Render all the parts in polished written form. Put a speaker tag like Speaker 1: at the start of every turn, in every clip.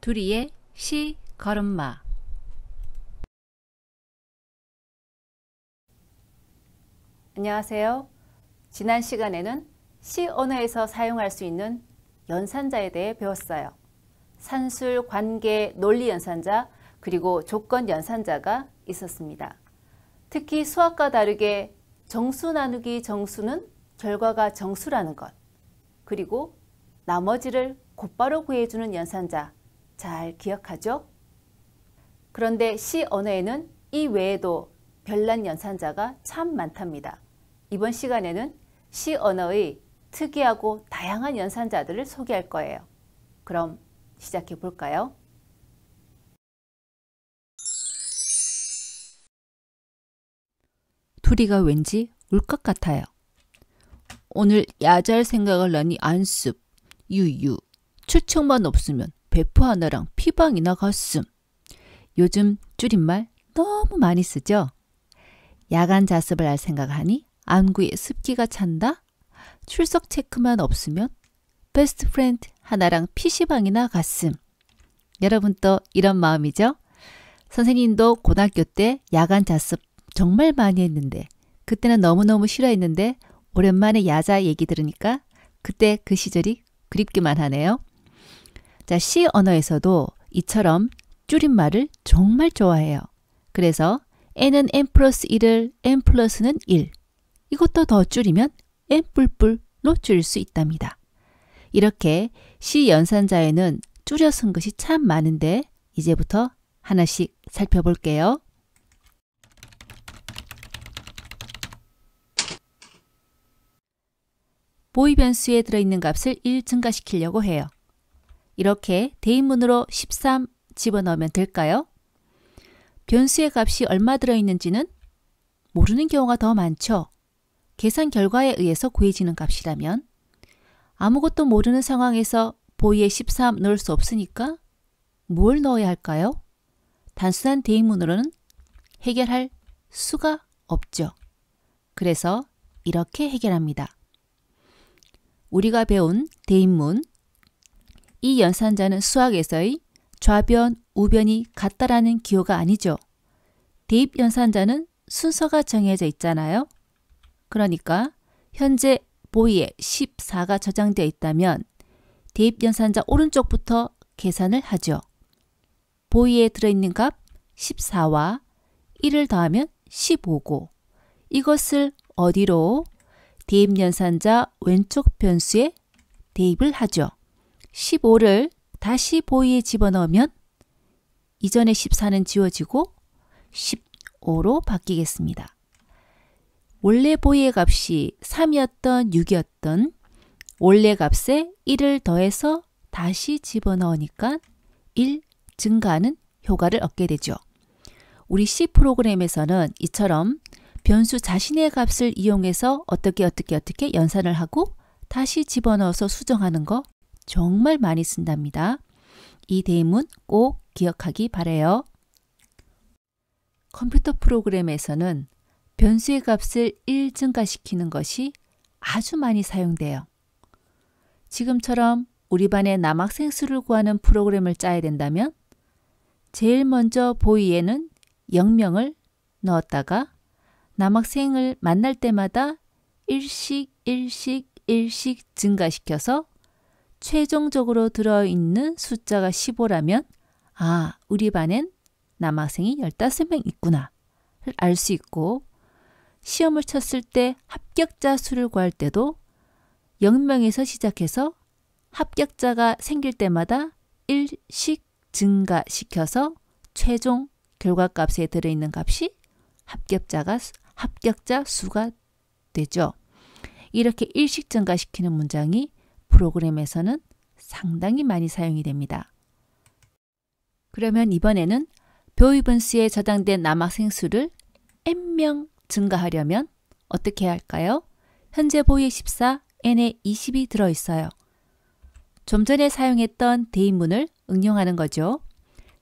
Speaker 1: 둘이의 시 걸음마. 안녕하세요. 지난 시간에는 시 언어에서 사용할 수 있는 연산자에 대해 배웠어요. 산술, 관계, 논리 연산자, 그리고 조건 연산자가 있었습니다. 특히 수학과 다르게 정수 나누기 정수는 결과가 정수라는 것, 그리고 나머지를 곧바로 구해주는 연산자, 잘 기억하죠? 그런데 시 언어에는 이 외에도 별난 연산자가 참 많답니다. 이번 시간에는 시 언어의 특이하고 다양한 연산자들을 소개할 거예요. 그럼 시작해 볼까요? 둘이가 왠지 울 것 같아요. 오늘 야잘 생각을 하니 안습, 유유, 추측만 없으면 배포 하나랑 피방이나 갔음. 요즘 줄임말 너무 많이 쓰죠? 야간 자습을 할 생각하니 안구에 습기가 찬다? 출석 체크만 없으면 베스트 프렌드 하나랑 PC방이나 갔음. 여러분도 이런 마음이죠? 선생님도 고등학교 때 야간 자습 정말 많이 했는데 그때는 너무너무 싫어했는데 오랜만에 야자 얘기 들으니까 그때 그 시절이 그립기만 하네요. 자, 시 언어에서도 이처럼 줄임말을 정말 좋아해요. 그래서 n은 n 플러스 1을 n 플러스는 1. 이것도 더 줄이면 n 뿔뿔로 줄일 수 있답니다. 이렇게 시 연산자에는 줄여 쓴 것이 참 많은데 이제부터 하나씩 살펴볼게요. 보이 변수에 들어있는 값을 1 증가시키려고 해요. 이렇게 대입문으로 13 집어넣으면 될까요? 변수의 값이 얼마 들어있는지는 모르는 경우가 더 많죠. 계산 결과에 의해서 구해지는 값이라면 아무것도 모르는 상황에서 보이에 13 넣을 수 없으니까 뭘 넣어야 할까요? 단순한 대입문으로는 해결할 수가 없죠. 그래서 이렇게 해결합니다. 우리가 배운 대입문, 이 연산자는 수학에서의 좌변, 우변이 같다라는 기호가 아니죠. 대입 연산자는 순서가 정해져 있잖아요. 그러니까 현재 보이에 14가 저장되어 있다면 대입 연산자 오른쪽부터 계산을 하죠. 보이에 들어있는 값 14와 1을 더하면 15고 이것을 어디로? 대입 연산자 왼쪽 변수에 대입을 하죠. 15를 다시 보이에 집어넣으면 이전의 14는 지워지고 15로 바뀌겠습니다. 원래 보이의 값이 3이었던 6이었던 원래 값에 1을 더해서 다시 집어넣으니까 1 증가하는 효과를 얻게 되죠. 우리 C 프로그램에서는 이처럼 변수 자신의 값을 이용해서 어떻게 연산을 하고 다시 집어넣어서 수정하는 거 정말 많이 쓴답니다. 이 대입문 꼭 기억하기 바라요. 컴퓨터 프로그램에서는 변수의 값을 1 증가시키는 것이 아주 많이 사용돼요. 지금처럼 우리 반의 남학생 수를 구하는 프로그램을 짜야 된다면 제일 먼저 보이에는 0명을 넣었다가 남학생을 만날 때마다 1씩 증가시켜서 최종적으로 들어있는 숫자가 15라면 아, 우리 반엔 남학생이 15명 있구나를 알 수 있고 시험을 쳤을 때 합격자 수를 구할 때도 0명에서 시작해서 합격자가 생길 때마다 1씩 증가시켜서 최종 결과값에 들어있는 값이 합격자 수가 되죠. 이렇게 1씩 증가시키는 문장이 프로그램에서는 상당히 많이 사용이 됩니다. 그러면 이번에는 보이 변수에 저장된 남학생 수를 n명 증가하려면 어떻게 해야 할까요? 현재 보이에 14, n에 20이 들어있어요. 좀 전에 사용했던 대입문을 응용하는 거죠.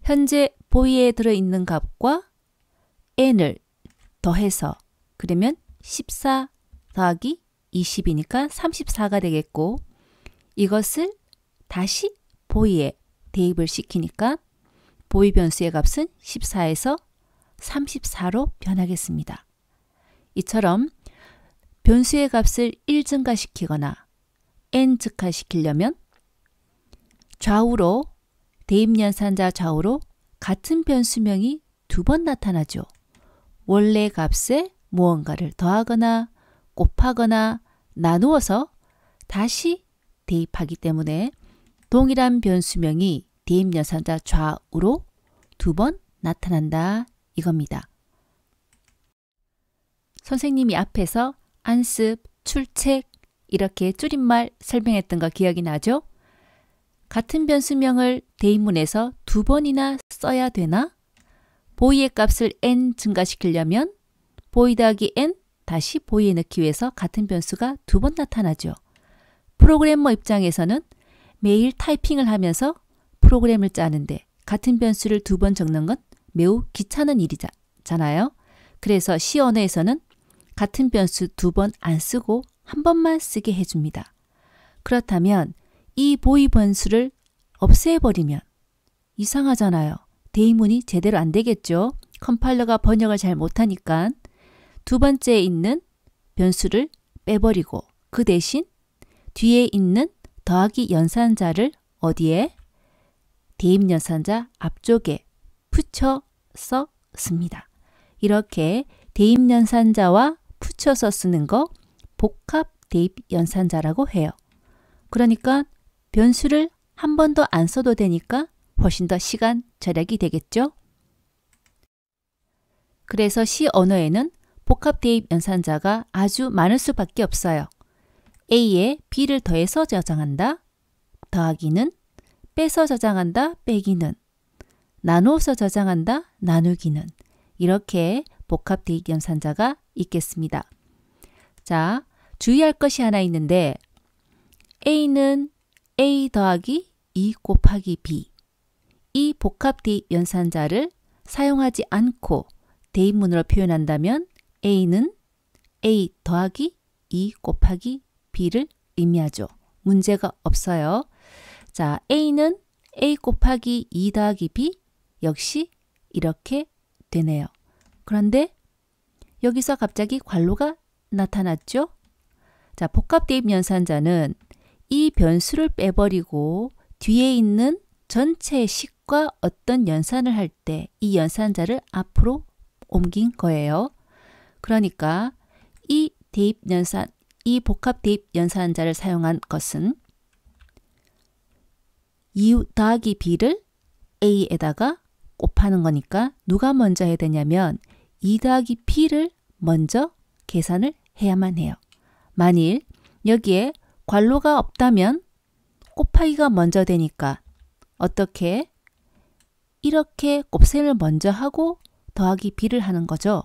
Speaker 1: 현재 보이에 들어있는 값과 n을 더해서 그러면 14 더하기 20이니까 34가 되겠고 이것을 다시 보이에 대입을 시키니까 보이 변수의 값은 14에서 34로 변하겠습니다. 이처럼 변수의 값을 1 증가시키거나 n 증가시키려면 좌우로 대입연산자 좌우로 같은 변수명이 두 번 나타나죠. 원래 값에 무언가를 더하거나 곱하거나 나누어서 다시 대입하기 때문에 동일한 변수명이 대입연산자 좌우로 두 번 나타난다 이겁니다. 선생님이 앞에서 안습, 출첵 이렇게 줄임말 설명했던 거 기억이 나죠? 같은 변수명을 대입문에서 두 번이나 써야 되나? 보이의 값을 n 증가시키려면 보이 더하기 n 다시 보이에 넣기 위해서 같은 변수가 두 번 나타나죠. 프로그래머 입장에서는 매일 타이핑을 하면서 프로그램을 짜는데 같은 변수를 두 번 적는 건 매우 귀찮은 일이잖아요. 그래서 C 언어에서는 같은 변수 두 번 안 쓰고 한 번만 쓰게 해줍니다. 그렇다면 이 보이 변수를 없애버리면 이상하잖아요. 대입문이 제대로 안 되겠죠. 컴파일러가 번역을 잘 못하니까 두 번째에 있는 변수를 빼버리고 그 대신 뒤에 있는 더하기 연산자를 어디에? 대입연산자 앞쪽에 붙여서 씁니다. 이렇게 대입연산자와 붙여서 쓰는 거 복합 대입연산자라고 해요. 그러니까 변수를 한 번도 안 써도 되니까 훨씬 더 시간 절약이 되겠죠. 그래서 C 언어에는 복합 대입 연산자가 아주 많을 수밖에 없어요. A에 B를 더해서 저장한다. 더하기는, 빼서 저장한다. 빼기는, 나누어서 저장한다. 나누기는. 이렇게 복합 대입 연산자가 있겠습니다. 자, 주의할 것이 하나 있는데 A는 A 더하기 2 곱하기 B. 이 복합 대입 연산자를 사용하지 않고 대입문으로 표현한다면 A는 A 더하기 2 곱하기 B를 의미하죠. 문제가 없어요. 자, A는 A 곱하기 2 더하기 B 역시 이렇게 되네요. 그런데 여기서 갑자기 괄호가 나타났죠? 자, 복합 대입 연산자는 이 변수를 빼버리고 뒤에 있는 전체 식과 어떤 연산을 할 때 이 연산자를 앞으로 옮긴 거예요. 그러니까 이 복합 대입 연산자를 사용한 것은 2 더하기 b를 a에다가 곱하는 거니까 누가 먼저 해야 되냐면 2 더하기 b를 먼저 계산을 해야만 해요. 만일 여기에 괄호가 없다면 곱하기가 먼저 되니까 어떻게? 이렇게 곱셈을 먼저 하고 더하기 b를 하는 거죠.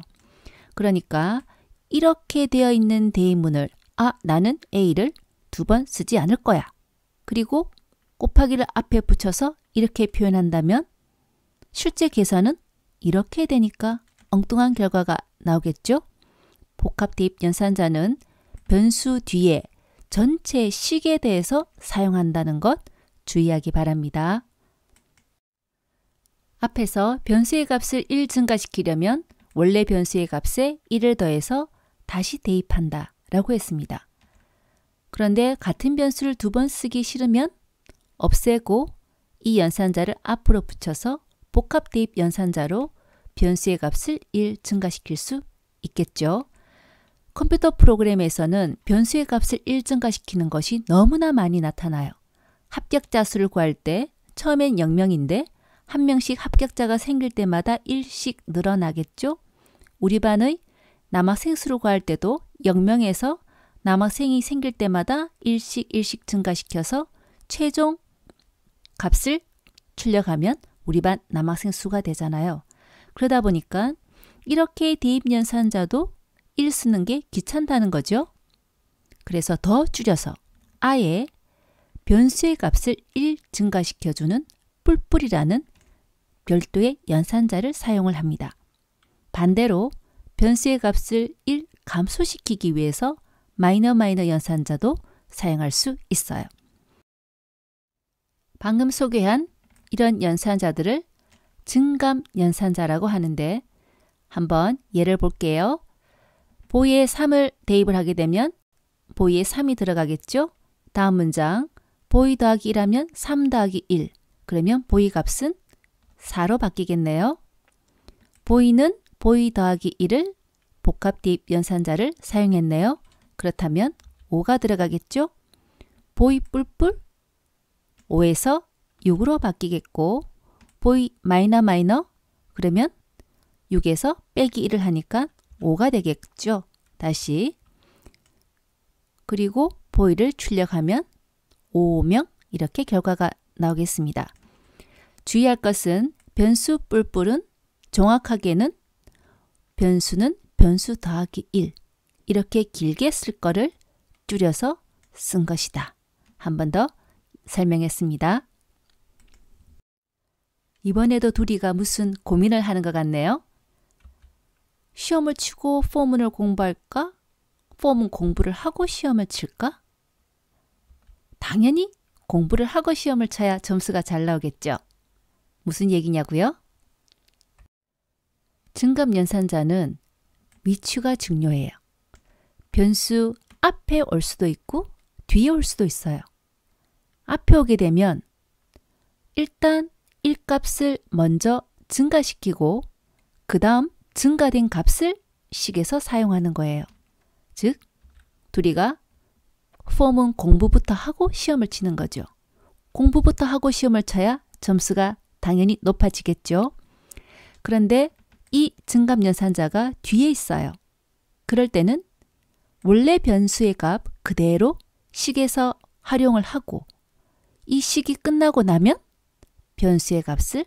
Speaker 1: 그러니까 이렇게 되어 있는 대입문을 나는 a를 두 번 쓰지 않을 거야. 그리고 곱하기를 앞에 붙여서 이렇게 표현한다면 실제 계산은 이렇게 되니까 엉뚱한 결과가 나오겠죠. 복합 대입 연산자는 변수 뒤에 전체 식에 대해서 사용한다는 것 주의하기 바랍니다. 앞에서 변수의 값을 1 증가시키려면 원래 변수의 값에 1을 더해서 다시 대입한다 라고 했습니다. 그런데 같은 변수를 두 번 쓰기 싫으면 없애고 이 연산자를 앞으로 붙여서 복합 대입 연산자로 변수의 값을 1 증가시킬 수 있겠죠. 컴퓨터 프로그램에서는 변수의 값을 1 증가시키는 것이 너무나 많이 나타나요. 합격자 수를 구할 때 처음엔 0명인데 한 명씩 합격자가 생길 때마다 1씩 늘어나겠죠. 우리 반의 남학생 수를 구할 때도 0명에서 남학생이 생길 때마다 1씩 증가시켜서 최종 값을 출력하면 우리 반 남학생 수가 되잖아요. 그러다 보니까 이렇게 대입 연산자도 1 쓰는 게 귀찮다는 거죠. 그래서 더 줄여서 아예 변수의 값을 1 증가시켜주는 뿔뿔이라는 별도의 연산자를 사용을 합니다. 반대로 변수의 값을 1 감소시키기 위해서 마이너 연산자도 사용할 수 있어요. 방금 소개한 이런 연산자들을 증감 연산자라고 하는데 한번 예를 볼게요. 보이에 3을 대입을 하게 되면 보이에 3이 들어가겠죠? 다음 문장 보이 더하기 1하면 3 더하기 1. 그러면 보이 값은 4로 바뀌겠네요. 보이는 보이 더하기 1을 복합 대입 연산자를 사용했네요. 그렇다면 5가 들어가겠죠? 보이 뿔뿔 5에서 6으로 바뀌겠고 보이 마이너 마이너 그러면 6에서 빼기 1을 하니까 5가 되겠죠. 다시 그리고 보이를 출력하면 5명 이렇게 결과가 나오겠습니다. 주의할 것은 변수 뿔뿔은 정확하게는 변수는 변수 더하기 1 이렇게 길게 쓸 거를 줄여서 쓴 것이다. 한 번 더 설명했습니다. 이번에도 둘이가 무슨 고민을 하는 것 같네요. 시험을 치고 포문을 공부할까? 포문 공부를 하고 시험을 칠까? 당연히 공부를 하고 시험을 쳐야 점수가 잘 나오겠죠. 무슨 얘기냐고요? 증감 연산자는 위치가 중요해요. 변수 앞에 올 수도 있고 뒤에 올 수도 있어요. 앞에 오게 되면 일단 1값을 먼저 증가시키고 그 다음 증가된 값을 식에서 사용하는 거예요. 즉, 둘이가 포문 공부부터 하고 시험을 치는 거죠. 공부부터 하고 시험을 쳐야 점수가 당연히 높아지겠죠. 그런데 이 증감 연산자가 뒤에 있어요. 그럴 때는 원래 변수의 값 그대로 식에서 활용을 하고 이 식이 끝나고 나면 변수의 값을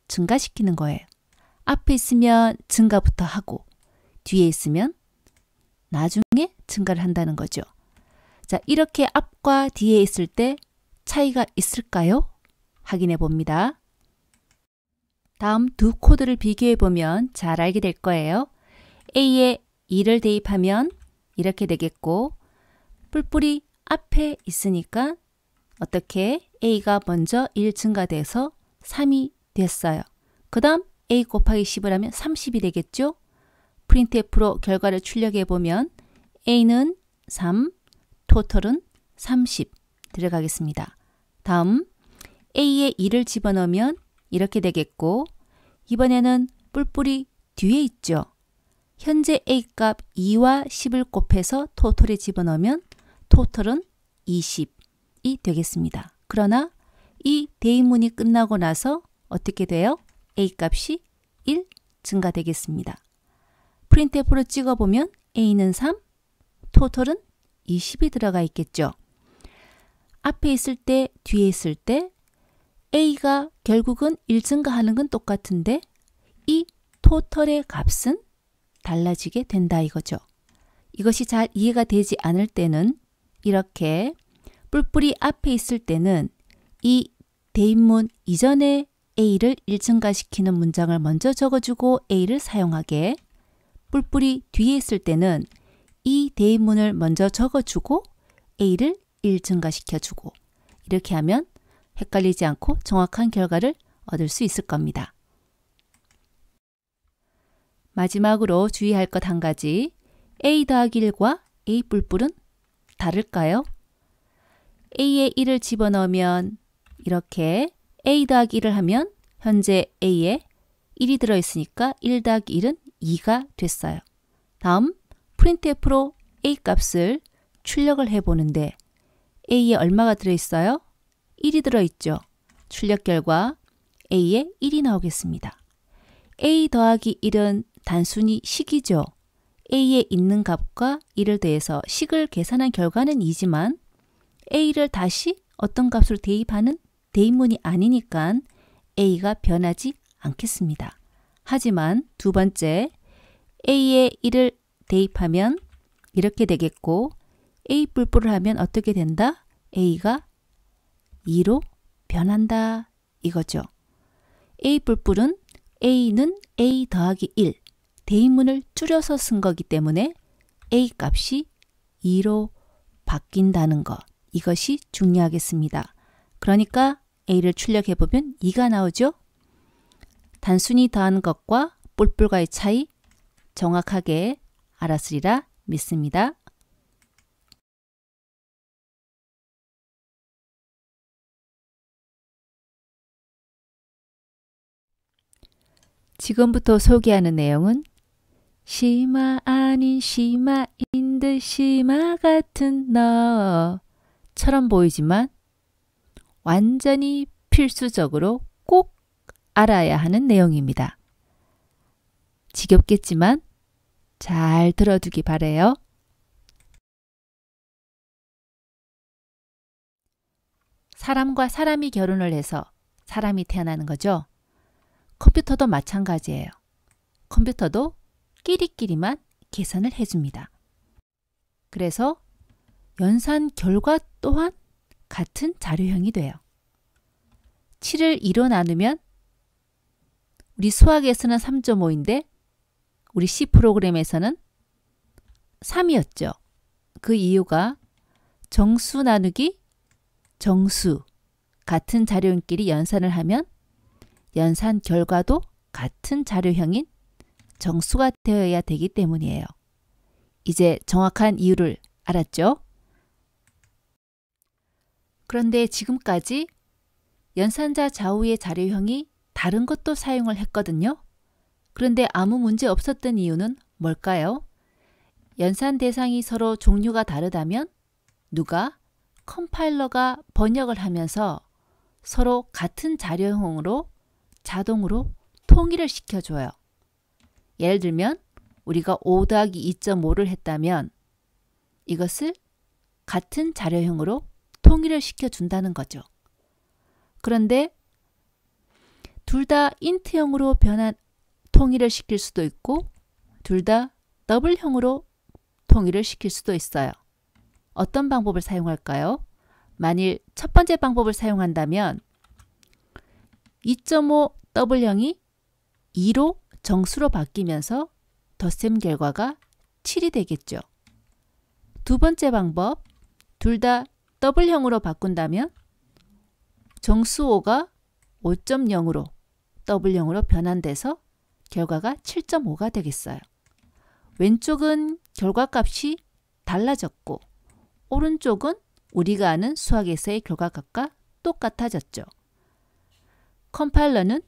Speaker 1: 증가시키는 거예요. 앞에 있으면 증가부터 하고 뒤에 있으면 나중에 증가를 한다는 거죠. 자, 이렇게 앞과 뒤에 있을 때 차이가 있을까요? 확인해 봅니다. 다음 두 코드를 비교해 보면 잘 알게 될 거예요. A에 2를 대입하면 이렇게 되겠고 뿔뿔이 앞에 있으니까 어떻게 A가 먼저 1 증가돼서 3이 됐어요. 그 다음 A 곱하기 10을 하면 30이 되겠죠? 프린트F로 결과를 출력해 보면 A는 3, 토탈은 30 들어가겠습니다. 다음 A에 2를 집어넣으면 이렇게 되겠고 이번에는 뿔뿔이 뒤에 있죠. 현재 A값 2와 10을 곱해서 토탈에 집어넣으면 토탈은 20이 되겠습니다. 그러나 이 대입문이 끝나고 나서 어떻게 돼요? A값이 1 증가되겠습니다. 프린트F로 찍어보면 A는 3, 토탈은 20이 들어가 있겠죠. 앞에 있을 때, 뒤에 있을 때 A가 결국은 1 증가하는 건 똑같은데 이 토탈의 값은 달라지게 된다 이거죠. 이것이 잘 이해가 되지 않을 때는 이렇게 뿔뿔이 앞에 있을 때는 이 대입문 이전에 A를 1 증가시키는 문장을 먼저 적어주고 A를 사용하게 뿔뿔이 뒤에 있을 때는 이 대입문을 먼저 적어주고 A를 1 증가시켜주고 이렇게 하면 헷갈리지 않고 정확한 결과를 얻을 수 있을 겁니다. 마지막으로 주의할 것 한 가지 A 더하기 1과 A 뿔뿔은 다를까요? A에 1을 집어넣으면 이렇게 A 더하기 1을 하면 현재 A에 1이 들어있으니까 1 더하기 1은 2가 됐어요. 다음 프린트F로 A 값을 출력을 해보는데 A에 얼마가 들어있어요? 1이 들어있죠. 출력 결과 A에 1이 나오겠습니다. A 더하기 1은 단순히 식이죠. A에 있는 값과 1을 더해서 식을 계산한 결과는 2지만 A를 다시 어떤 값으로 대입하는 대입문이 아니니까 A가 변하지 않겠습니다. 하지만 두 번째 A에 1을 대입하면 이렇게 되겠고 A 뿔뿔을 하면 어떻게 된다? A가 2로 변한다 이거죠. A 뿔뿔은 A는 A 더하기 1 대입문을 줄여서 쓴 거기 때문에 A 값이 2로 바뀐다는 것 이것이 중요하겠습니다. 그러니까 A를 출력해보면 2가 나오죠. 단순히 더한 것과 뿔뿔과의 차이 정확하게 알았으리라 믿습니다. 지금부터 소개하는 내용은 심화 아닌 심화인 듯 심화 같은 너처럼 보이지만 완전히 필수적으로 꼭 알아야 하는 내용입니다. 지겹겠지만 잘 들어두기 바래요. 사람과 사람이 결혼을 해서 사람이 태어나는 거죠. 컴퓨터도 마찬가지예요. 컴퓨터도 끼리끼리만 계산을 해줍니다. 그래서 연산 결과 또한 같은 자료형이 돼요. 7을 2로 나누면 우리 수학에서는 3.5인데 우리 C 프로그램에서는 3이었죠. 그 이유가 정수 나누기 정수 같은 자료형끼리 연산을 하면 연산 결과도 같은 자료형인 정수가 되어야 되기 때문이에요. 이제 정확한 이유를 알았죠? 그런데 지금까지 연산자 좌우의 자료형이 다른 것도 사용을 했거든요. 그런데 아무 문제 없었던 이유는 뭘까요? 연산 대상이 서로 종류가 다르다면 누가 컴파일러가 번역을 하면서 서로 같은 자료형으로 자동으로 통일을 시켜줘요. 예를 들면 우리가 5 더하기 2.5를 했다면 이것을 같은 자료형으로 통일을 시켜준다는 거죠. 그런데 둘 다 인트형으로 통일을 시킬 수도 있고 둘 다 더블형으로 통일을 시킬 수도 있어요. 어떤 방법을 사용할까요? 만일 첫 번째 방법을 사용한다면 2.5 더블형이 2로 정수로 바뀌면서 덧셈 결과가 7이 되겠죠. 두 번째 방법, 둘 다 더블형으로 바꾼다면 정수 5가 5.0으로 더블형으로 변환돼서 결과가 7.5가 되겠어요. 왼쪽은 결과값이 달라졌고 오른쪽은 우리가 아는 수학에서의 결과값과 똑같아졌죠. 컴파일러는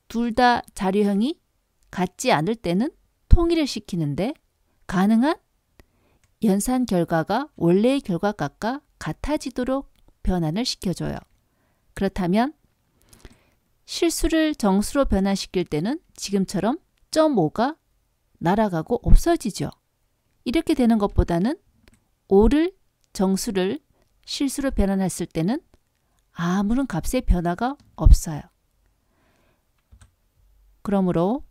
Speaker 1: 둘 다 자료형이 같지 않을 때는 통일을 시키는데 가능한 연산 결과가 원래의 결과값과 같아지도록 변환을 시켜줘요. 그렇다면 실수를 정수로 변환시킬 때는 지금처럼 0.5가 날아가고 없어지죠. 이렇게 되는 것보다는 5를 정수를 실수로 변환했을 때는 아무런 값의 변화가 없어요. 그러므로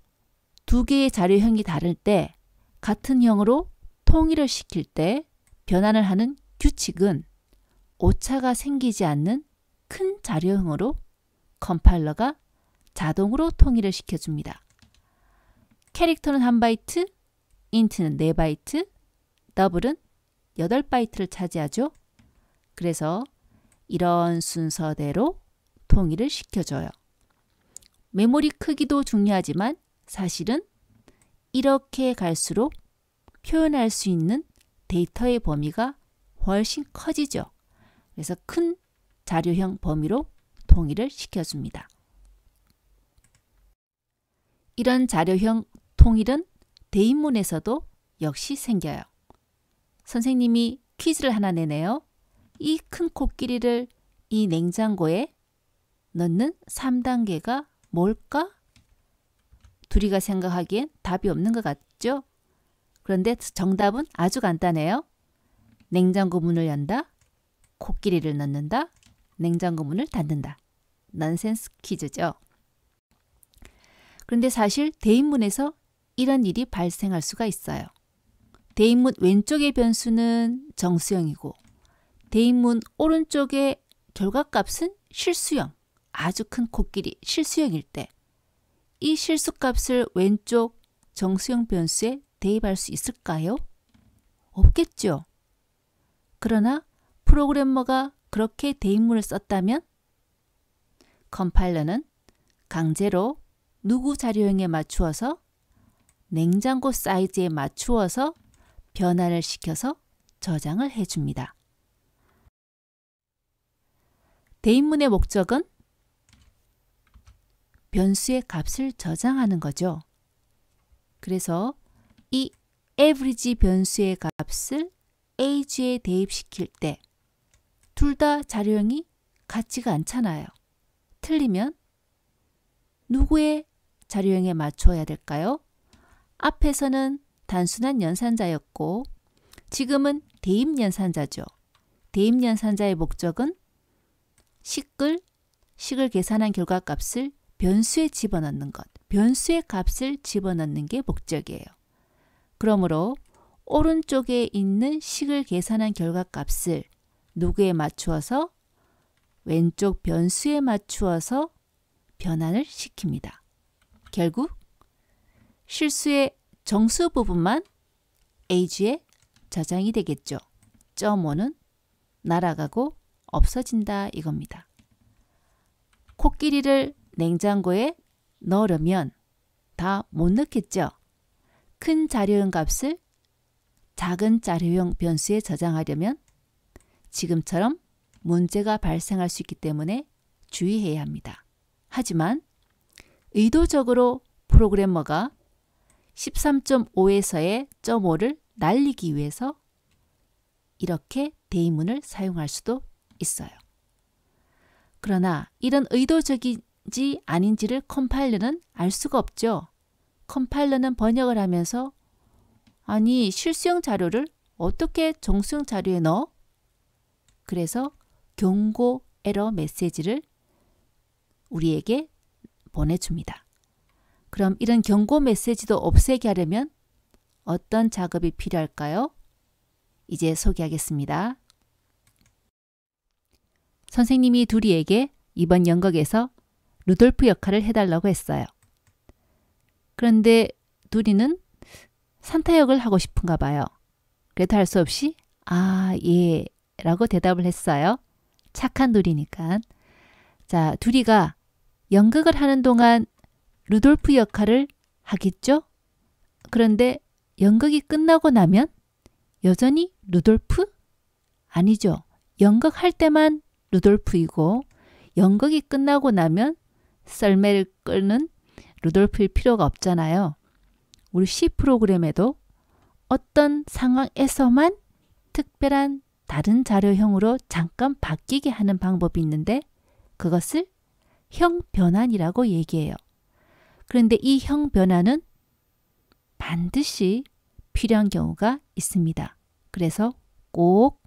Speaker 1: 두 개의 자료형이 다를 때 같은 형으로 통일을 시킬 때 변환을 하는 규칙은 오차가 생기지 않는 큰 자료형으로 컴파일러가 자동으로 통일을 시켜줍니다. 캐릭터는 1바이트, 인트는 4바이트, 더블은 8바이트를 차지하죠. 그래서 이런 순서대로 통일을 시켜줘요. 메모리 크기도 중요하지만 사실은 이렇게 갈수록 표현할 수 있는 데이터의 범위가 훨씬 커지죠. 그래서 큰 자료형 범위로 통일을 시켜줍니다. 이런 자료형 통일은 대인문에서도 역시 생겨요. 선생님이 퀴즈를 하나 내네요. 이 큰 코끼리를 이 냉장고에 넣는 3단계가 뭘까? 둘이가 생각하기엔 답이 없는 것 같죠? 그런데 정답은 아주 간단해요. 냉장고 문을 연다, 코끼리를 넣는다, 냉장고 문을 닫는다. 넌센스 퀴즈죠. 그런데 사실 대인문에서 이런 일이 발생할 수가 있어요. 대인문 왼쪽의 변수는 정수형이고 대인문 오른쪽의 결과값은 실수형, 아주 큰 코끼리 실수형일 때 이 실수값을 왼쪽 정수형 변수에 대입할 수 있을까요? 없겠죠. 그러나 프로그래머가 그렇게 대인문을 썼다면 컴파일러는 강제로 누구 자료형에 맞추어서 냉장고 사이즈에 맞추어서 변환을 시켜서 저장을 해줍니다. 대인문의 목적은 변수의 값을 저장하는 거죠. 그래서 이 average 변수의 값을 age에 대입시킬 때 둘 다 자료형이 같지가 않잖아요. 틀리면 누구의 자료형에 맞춰야 될까요? 앞에서는 단순한 연산자였고 지금은 대입연산자죠. 대입연산자의 목적은 식을 계산한 결과값을 변수에 집어넣는 것, 변수의 값을 집어넣는 게 목적이에요. 그러므로 오른쪽에 있는 식을 계산한 결과값을 누구에 맞추어서 왼쪽 변수에 맞추어서 변환을 시킵니다. 결국 실수의 정수 부분만 age에 저장이 되겠죠. .5는 날아가고 없어진다 이겁니다. 코끼리를 냉장고에 넣으려면 다 못 넣겠죠. 큰 자료형 값을 작은 자료형 변수에 저장하려면 지금처럼 문제가 발생할 수 있기 때문에 주의해야 합니다. 하지만 의도적으로 프로그래머가 13.5에서의 .5를 날리기 위해서 이렇게 대입문을 사용할 수도 있어요. 그러나 이런 의도적인지 아닌지를 컴파일러는 알 수가 없죠. 컴파일러는 번역을 하면서 아니 실수형 자료를 어떻게 정수형 자료에 넣어? 그래서 경고 에러 메시지를 우리에게 보내줍니다. 그럼 이런 경고 메시지도 없애게 하려면 어떤 작업이 필요할까요? 이제 소개하겠습니다. 선생님이 두리에게 이번 연극에서 루돌프 역할을 해달라고 했어요. 그런데 두리는 산타 역을 하고 싶은가 봐요. 그래도 할 수 없이 아, 예 라고 대답을 했어요. 착한 두리니까. 자, 두리가 연극을 하는 동안 루돌프 역할을 하겠죠? 그런데 연극이 끝나고 나면 여전히 루돌프? 아니죠. 연극할 때만 루돌프이고 연극이 끝나고 나면 썰매를 끄는 루돌프일 필요가 없잖아요. 우리 C 프로그램에도 어떤 상황에서만 특별한 다른 자료형으로 잠깐 바뀌게 하는 방법이 있는데 그것을 형 변환이라고 얘기해요. 그런데 이 형 변환은 반드시 필요한 경우가 있습니다. 그래서 꼭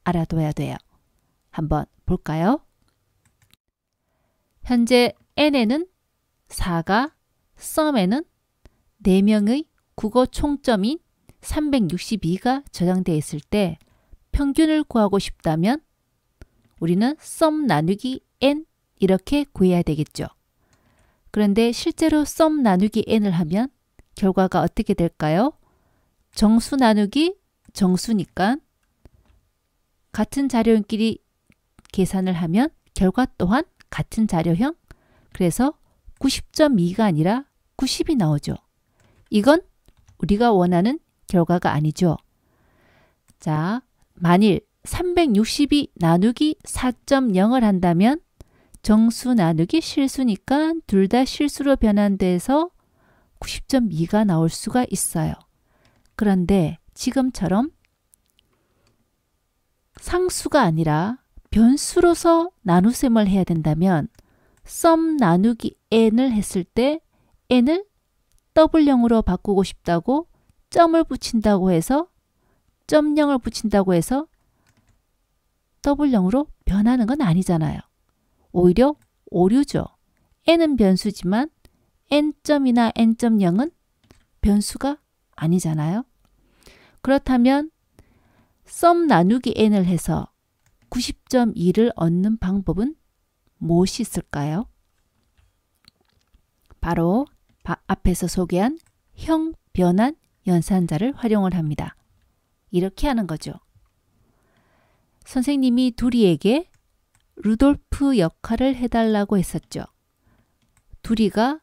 Speaker 1: 알아둬야 돼요. 한번 볼까요? 현재 n에는 4가, sum에는 4명의 국어 총점인 362가 저장되어 있을 때 평균을 구하고 싶다면 우리는 sum 나누기 n 이렇게 구해야 되겠죠. 그런데 실제로 sum 나누기 n을 하면 결과가 어떻게 될까요? 정수 나누기 정수니까 같은 자료형끼리 계산을 하면 결과 또한 같은 자료형, 그래서 90.2가 아니라 90이 나오죠. 이건 우리가 원하는 결과가 아니죠. 자, 만일 360이 나누기 4.0을 한다면 정수 나누기 실수니까 둘 다 실수로 변환돼서 90.2가 나올 수가 있어요. 그런데 지금처럼 상수가 아니라 변수로서 나눗셈을 해야 된다면 sum 나누기 n을 했을 때 n을 W형으로 바꾸고 싶다고 점을 붙인다고 해서 .0을 붙인다고 해서 W형으로 변하는 건 아니잖아요. 오히려 오류죠. n은 변수지만 n점이나 n.0은 변수가 아니잖아요. 그렇다면 sum 나누기 n을 해서 90.2를 얻는 방법은 무엇이 있을까요? 바로 앞에서 소개한 형 변환 연산자를 활용을 합니다. 이렇게 하는 거죠. 선생님이 두리에게 루돌프 역할을 해달라고 했었죠. 둘이가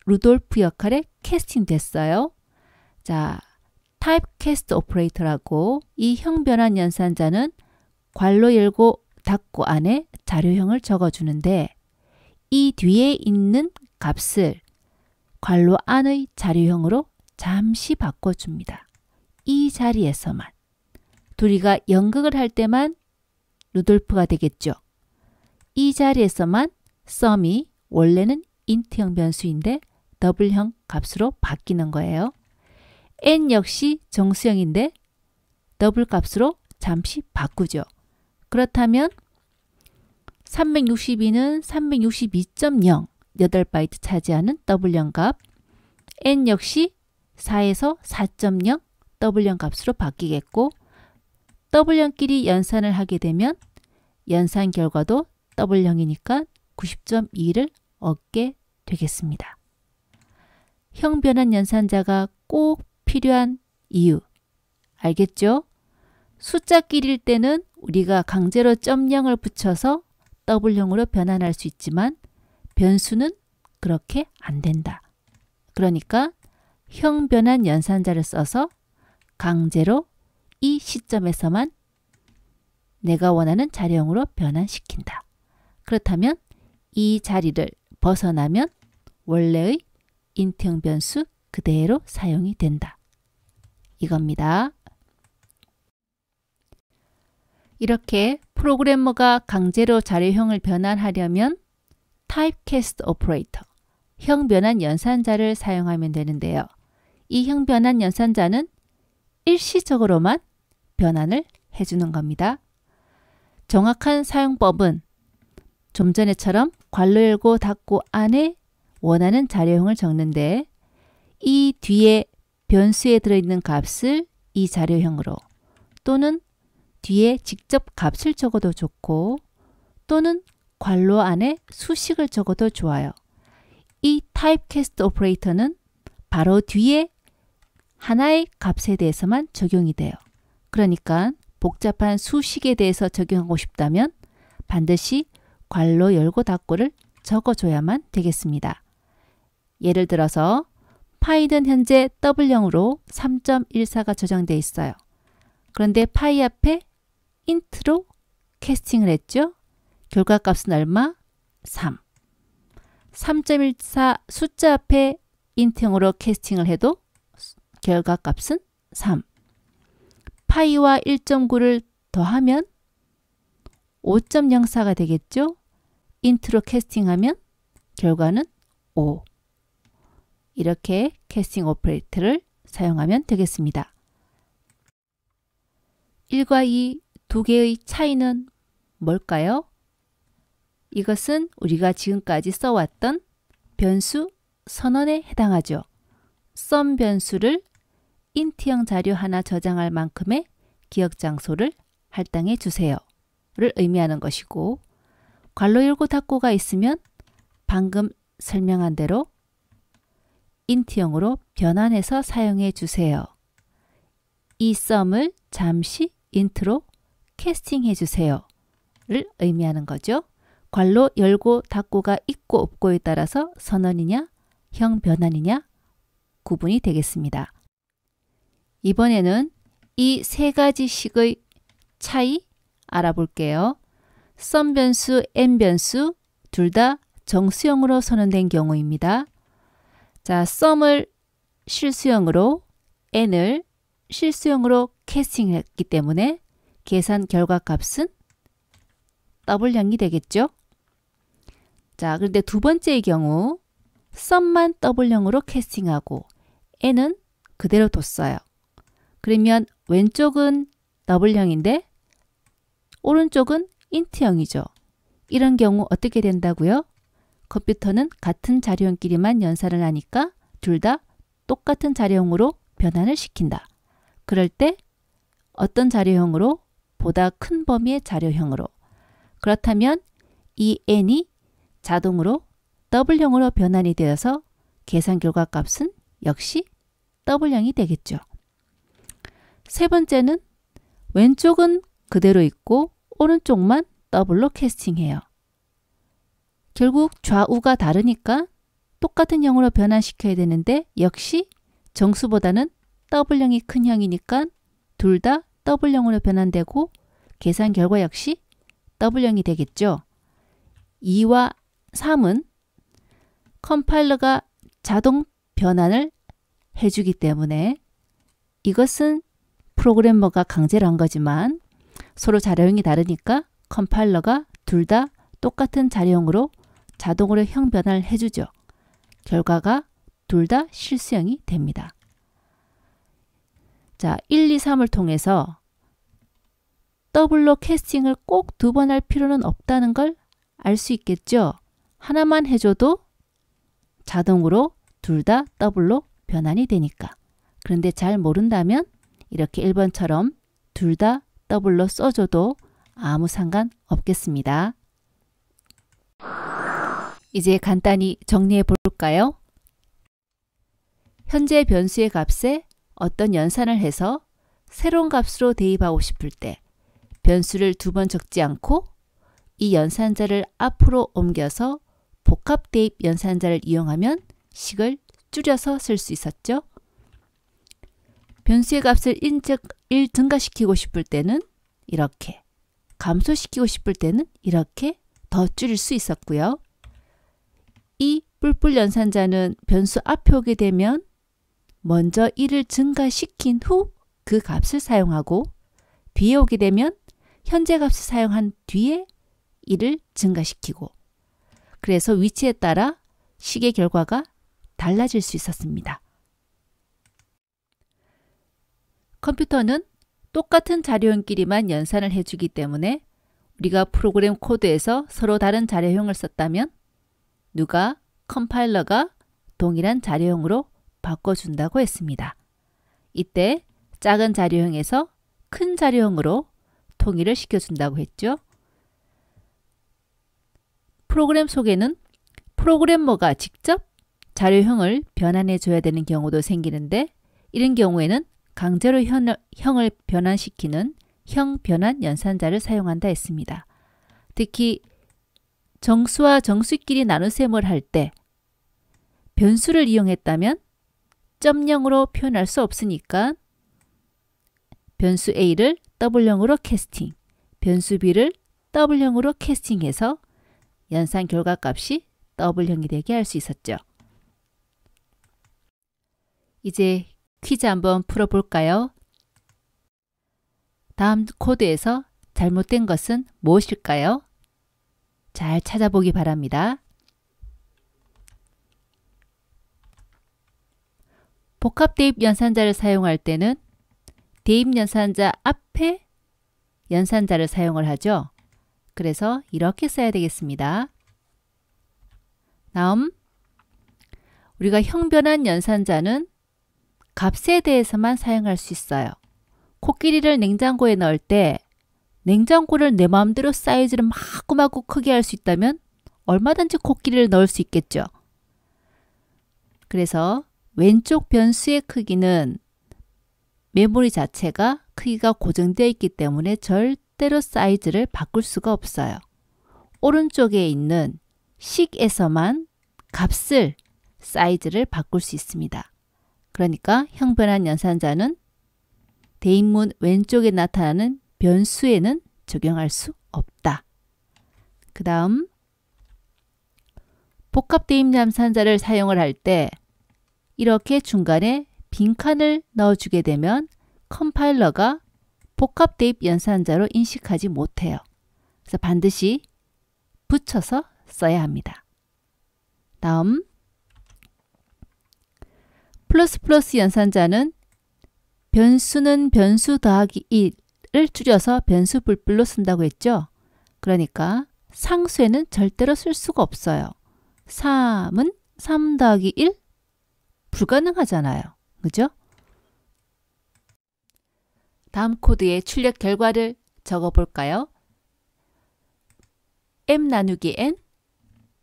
Speaker 1: 루돌프 역할에 캐스팅 됐어요. 자, 타입캐스트 오퍼레이터라고 이 형변환 연산자는 괄호 열고 닫고 안에 자료형을 적어주는데 이 뒤에 있는 값을 괄호 안의 자료형으로 잠시 바꿔줍니다. 이 자리에서만. 둘이가 연극을 할 때만 루돌프가 되겠죠. 이 자리에서만 썸이 원래는 인트형 변수인데 더블형 값으로 바뀌는 거예요. n 역시 정수형인데 더블 값으로 잠시 바꾸죠. 그렇다면 362는 362.0 8바이트 차지하는 더블형 값, n 역시 4에서 4.0 더블형 값으로 바뀌겠고 더블형끼리 연산을 하게 되면 연산 결과도 더블형이니까 90.2를 얻게 되겠습니다. 형변환 연산자가 꼭 필요한 이유 알겠죠? 숫자끼리일 때는 우리가 강제로 .0을 붙여서 더블형으로 변환할 수 있지만 변수는 그렇게 안 된다. 그러니까 형변환 연산자를 써서 강제로 이 시점에서만 내가 원하는 자료형으로 변환시킨다. 그렇다면 이 자리를 벗어나면 원래의 인트형 변수 그대로 사용이 된다. 이겁니다. 이렇게 프로그래머가 강제로 자료형을 변환하려면 타입캐스트 오퍼레이터, 형변환 연산자를 사용하면 되는데요. 이 형변환 연산자는 일시적으로만 변환을 해주는 겁니다. 정확한 사용법은 좀 전에처럼 괄호 열고 닫고 안에 원하는 자료형을 적는데 이 뒤에 변수에 들어있는 값을 이 자료형으로 또는 뒤에 직접 값을 적어도 좋고 또는 괄호 안에 수식을 적어도 좋아요. 이 타입캐스트 오퍼레이터는 바로 뒤에 하나의 값에 대해서만 적용이 돼요. 그러니까 복잡한 수식에 대해서 적용하고 싶다면 반드시 괄호 열고 닫고를 적어줘야만 되겠습니다. 예를 들어서 파이는 현재 더블형으로 3.14가 저장되어 있어요. 그런데 파이 앞에 인트로 캐스팅을 했죠. 결과값은 얼마? 3. 3.14 숫자 앞에 인트형으로 캐스팅을 해도 결과값은 3. 파이와 1.9를 더하면 5.04가 되겠죠. 인트로 캐스팅하면 결과는 5. 이렇게 캐스팅 오퍼레이터를 사용하면 되겠습니다. 1과 2 두 개의 차이는 뭘까요? 이것은 우리가 지금까지 써왔던 변수 선언에 해당하죠. 썸 변수를 인트형 자료 하나 저장할 만큼의 기억 장소를 할당해 주세요 를 의미하는 것이고 괄호 열고 닫고가 있으면 방금 설명한 대로 인트형으로 변환해서 사용해 주세요. 이 썸을 잠시 인트로 캐스팅해 주세요 를 의미하는 거죠. 괄호 열고 닫고가 있고 없고에 따라서 선언이냐 형 변환이냐 구분이 되겠습니다. 이번에는 이 세 가지 식의 차이 알아볼게요. 썸 변수, n 변수 둘 다 정수형으로 선언된 경우입니다. 자, 썸을 실수형으로 n을 실수형으로 캐스팅했기 때문에 계산 결과값은 더블형이 되겠죠. 자, 그런데 두 번째의 경우 썸만 더블형으로 캐스팅하고 n은 그대로 뒀어요. 그러면 왼쪽은 더블형인데 오른쪽은 인트형이죠. 이런 경우 어떻게 된다고요? 컴퓨터는 같은 자료형끼리만 연산을 하니까 둘 다 똑같은 자료형으로 변환을 시킨다. 그럴 때 어떤 자료형으로? 보다 큰 범위의 자료형으로. 그렇다면 이 n이 자동으로 더블형으로 변환이 되어서 계산 결과값은 역시 더블형이 되겠죠. 세 번째는 왼쪽은 그대로 있고 오른쪽만 더블로 캐스팅해요. 결국 좌우가 다르니까 똑같은 형으로 변환시켜야 되는데 역시 정수보다는 W형이 큰 형이니까 둘 다 W형으로 변환되고 계산 결과 역시 W형이 되겠죠. 2와 3은 컴파일러가 자동 변환을 해주기 때문에 이것은 프로그래머가 강제로 한 거지만 서로 자료형이 다르니까 컴파일러가 둘 다 똑같은 자료형으로 자동으로 형 변환을 해주죠. 결과가 둘 다 실수형이 됩니다. 자, 1, 2, 3을 통해서 더블로 캐스팅을 꼭 두 번 할 필요는 없다는 걸 알 수 있겠죠. 하나만 해줘도 자동으로 둘 다 더블로 변환이 되니까. 그런데 잘 모른다면 이렇게 1번처럼 둘 다 더블로 써줘도 아무 상관 없겠습니다. 이제 간단히 정리해 볼까요? 현재 변수의 값에 어떤 연산을 해서 새로운 값으로 대입하고 싶을 때 변수를 두 번 적지 않고 이 연산자를 앞으로 옮겨서 복합 대입 연산자를 이용하면 식을 줄여서 쓸 수 있었죠. 변수의 값을 1 증가시키고 싶을 때는 이렇게, 감소시키고 싶을 때는 이렇게 더 줄일 수 있었고요. 이 뿔뿔 연산자는 변수 앞에 오게 되면 먼저 1을 증가시킨 후 그 값을 사용하고 뒤에 오게 되면 현재 값을 사용한 뒤에 1을 증가시키고 그래서 위치에 따라 식의 결과가 달라질 수 있었습니다. 컴퓨터는 똑같은 자료형끼리만 연산을 해주기 때문에 우리가 프로그램 코드에서 서로 다른 자료형을 썼다면 누가 컴파일러가 동일한 자료형으로 바꿔준다고 했습니다. 이때 작은 자료형에서 큰 자료형으로 통일을 시켜준다고 했죠. 프로그램 속에는 프로그래머가 직접 자료형을 변환해 줘야 되는 경우도 생기는데 이런 경우에는 강제로 형을 변환시키는 형 변환 연산자를 사용한다 했습니다. 특히 정수와 정수끼리 나눗셈을 할 때 변수를 이용했다면 점형으로 표현할 수 없으니까 변수 A를 W형으로 캐스팅, 변수 B를 W형으로 캐스팅해서 연산 결과값이 W형이 되게 할 수 있었죠. 이제 퀴즈 한번 풀어볼까요? 다음 코드에서 잘못된 것은 무엇일까요? 잘 찾아보기 바랍니다. 복합 대입 연산자를 사용할 때는 대입 연산자 앞에 연산자를 사용을 하죠. 그래서 이렇게 써야 되겠습니다. 다음, 우리가 형 변환 연산자는 값에 대해서만 사용할 수 있어요. 코끼리를 냉장고에 넣을 때 냉장고를 내 마음대로 사이즈를 마구마구 크게 할 수 있다면 얼마든지 코끼리를 넣을 수 있겠죠. 그래서 왼쪽 변수의 크기는 메모리 자체가 크기가 고정되어 있기 때문에 절대로 사이즈를 바꿀 수가 없어요. 오른쪽에 있는 식에서만 값을, 사이즈를 바꿀 수 있습니다. 그러니까 형 변환 연산자는 대입문 왼쪽에 나타나는 변수에는 적용할 수 없다. 그 다음 복합 대입 연산자를 사용을 할 때 이렇게 중간에 빈칸을 넣어주게 되면 컴파일러가 복합 대입 연산자로 인식하지 못해요. 그래서 반드시 붙여서 써야 합니다. 다음 플러스 연산자는 변수는 변수 더하기 1을 줄여서 변수 뿔뿔로 쓴다고 했죠. 그러니까 상수에는 절대로 쓸 수가 없어요. 3은 3 더하기 1? 불가능하잖아요. 그죠? 다음 코드의 출력 결과를 적어볼까요? m 나누기 n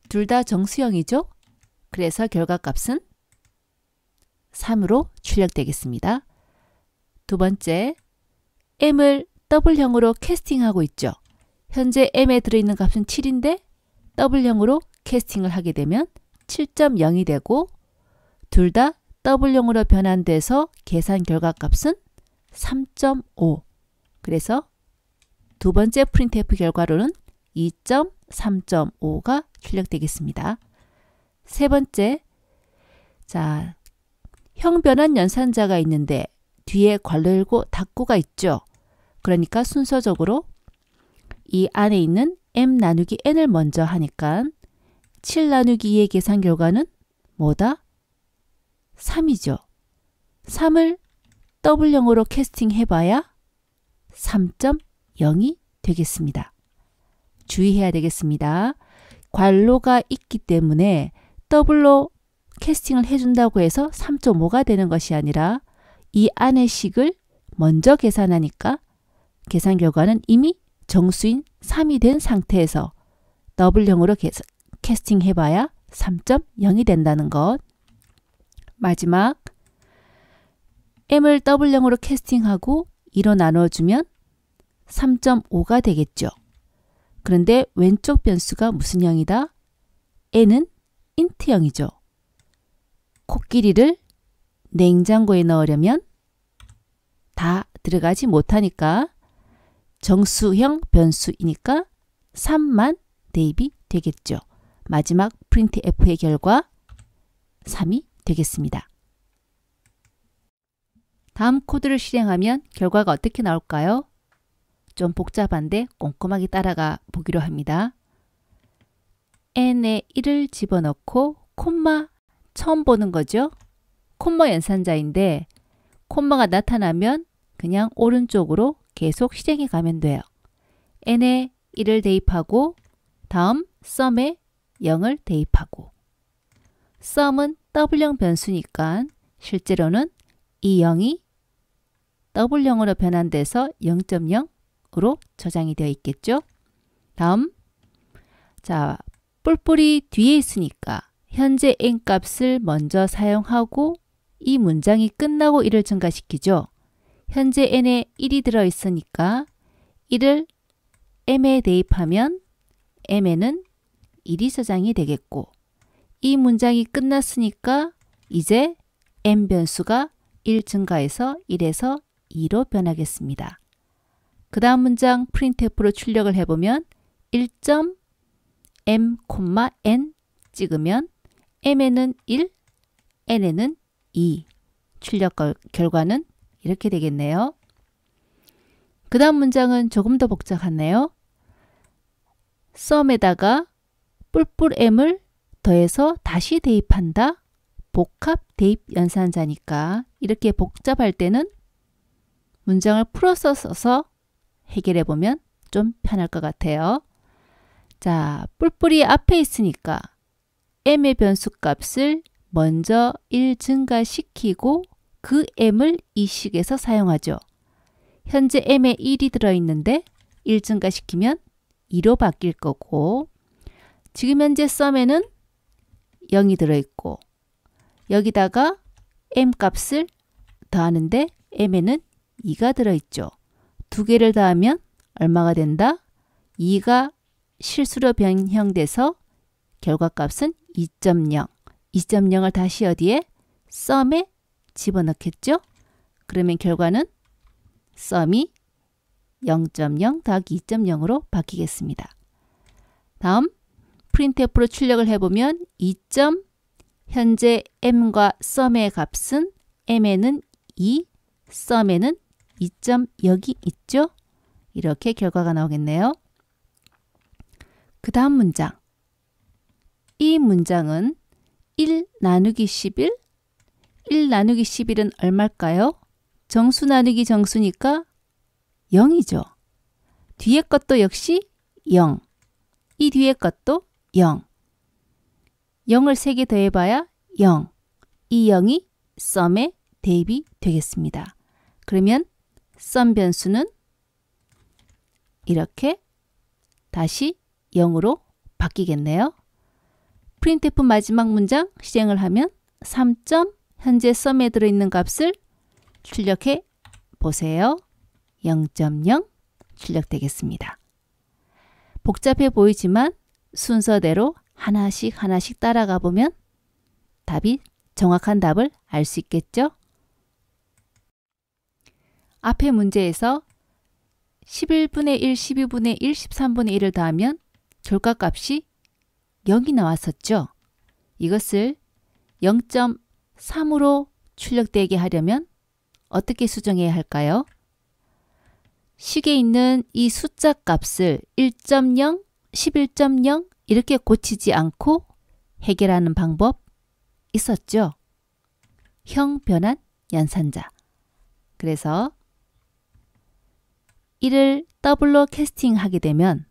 Speaker 1: 둘 다 정수형이죠? 그래서 결과값은 3으로 출력되겠습니다. 두 번째, m을 W형으로 캐스팅하고 있죠. 현재 m에 들어있는 값은 7인데 W형으로 캐스팅을 하게 되면 7.0이 되고 둘 다 W형으로 변환돼서 계산 결과값은 3.5. 그래서 두 번째 프린트F 결과로는 2.3.5가 출력되겠습니다. 세 번째, 자, 형 변환 연산자가 있는데 뒤에 괄호 열고 닫고가 있죠. 그러니까 순서적으로 이 안에 있는 m 나누기 n을 먼저 하니까 7 나누기 2의 계산 결과는 뭐다? 3이죠. 3을 W형으로 캐스팅 해봐야 3.0이 되겠습니다. 주의해야 되겠습니다. 괄호가 있기 때문에 W로 캐스팅을 해준다고 해서 3.5가 되는 것이 아니라 이 안의 식을 먼저 계산하니까 계산 결과는 이미 정수인 3이 된 상태에서 W형으로 캐스팅 해봐야 3.0이 된다는 것. 마지막 m을 W형으로 캐스팅하고 2로 나눠주면 3.5가 되겠죠. 그런데 왼쪽 변수가 무슨 형이다? n은 인트형이죠. 코끼리를 냉장고에 넣으려면 다 들어가지 못하니까 정수형 변수이니까 3만 대입이 되겠죠. 마지막 printf의 결과 3이 되겠습니다. 다음 코드를 실행하면 결과가 어떻게 나올까요? 좀 복잡한데 꼼꼼하게 따라가 보기로 합니다. n에 1을 집어넣고 콤마 처음 보는 거죠. 콤마 연산자인데 콤마가 나타나면 그냥 오른쪽으로 계속 실행해 가면 돼요. n에 1을 대입하고 다음 sum에 0을 대입하고 sum은 W형 변수니까 실제로는 이 0이 W형으로 변환돼서 0.0으로 저장이 되어 있겠죠. 다음 자 뿔뿔이 뒤에 있으니까 현재 n 값을 먼저 사용하고 이 문장이 끝나고 1을 증가시키죠. 현재 n에 1이 들어있으니까 1을 m에 대입하면 m에는 1이 저장이 되겠고 이 문장이 끝났으니까 이제 m 변수가 1 증가해서 1에서 2로 변하겠습니다. 그 다음 문장 printf로 출력을 해보면 1.m, n 찍으면 m에는 1, n에는 2. 출력 결과는 이렇게 되겠네요. 그 다음 문장은 조금 더 복잡하네요. sum에다가 뿔뿔 m을 더해서 다시 대입한다. 복합 대입 연산자니까 이렇게 복잡할 때는 문장을 풀어서 써서 해결해 보면 좀 편할 것 같아요. 자, 뿔뿔이 앞에 있으니까 m의 변수 값을 먼저 1 증가시키고 그 m을 이 식에서 사용하죠. 현재 m에 1이 들어있는데 1 증가시키면 2로 바뀔 거고 지금 현재 sum에는 0이 들어있고 여기다가 m 값을 더하는데 m에는 2가 들어있죠. 두 개를 더하면 얼마가 된다? 2가 실수로 변형돼서 결과값은 2.0. 2.0을 다시 어디에? sum에 집어넣겠죠? 그러면 결과는 sum이 0.0 더하기 2.0으로 바뀌겠습니다. 다음 printf로 출력을 해보면 2. 현재 m과 sum의 값은 m에는 2, sum에는 2.0이 있죠? 이렇게 결과가 나오겠네요. 그 다음 문장. 이 문장은 1 나누기 11, 1 나누기 11은 얼마일까요? 정수 나누기 정수니까 0이죠. 뒤에 것도 역시 0. 이 뒤에 것도 0. 0을 3개 더해봐야 0. 이 0이 sum에 대입이 되겠습니다. 그러면 sum 변수는 이렇게 다시 0으로 바뀌겠네요. printf 마지막 문장 실행을 하면 3. 현재 sum에 들어있는 값을 출력해 보세요. 0.0 출력되겠습니다. 복잡해 보이지만 순서대로 하나씩 하나씩 따라가 보면 답이 정확한 답을 알 수 있겠죠? 앞의 문제에서 11분의 1, 12분의 1, 13분의 1을 더하면 결과값이 0이 나왔었죠. 이것을 0.3으로 출력되게 하려면 어떻게 수정해야 할까요? 식에 있는 이 숫자 값을 1.0, 11.0 이렇게 고치지 않고 해결하는 방법 있었죠. 형 변환 연산자. 그래서 1을 더블로 캐스팅하게 되면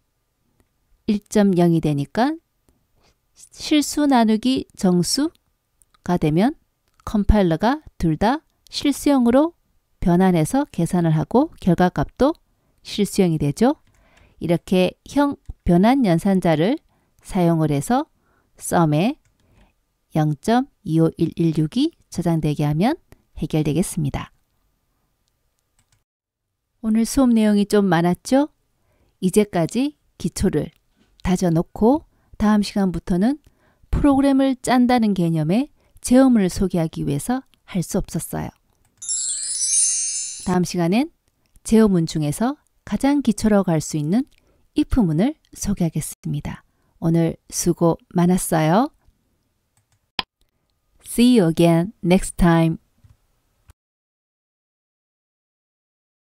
Speaker 1: 1.0이 되니까 실수 나누기 정수가 되면 컴파일러가 둘 다 실수형으로 변환해서 계산을 하고 결과값도 실수형이 되죠. 이렇게 형 변환 연산자를 사용을 해서 썸에 0.25116이 저장되게 하면 해결되겠습니다. 오늘 수업 내용이 좀 많았죠? 이제까지 기초를 다져놓고 다음 시간부터는 프로그램을 짠다는 개념의 제어문을 소개하기 위해서 할 수 없었어요. 다음 시간엔 제어문 중에서 가장 기초라고 할 수 있는 if문을 소개하겠습니다. 오늘 수고 많았어요. See you again next time.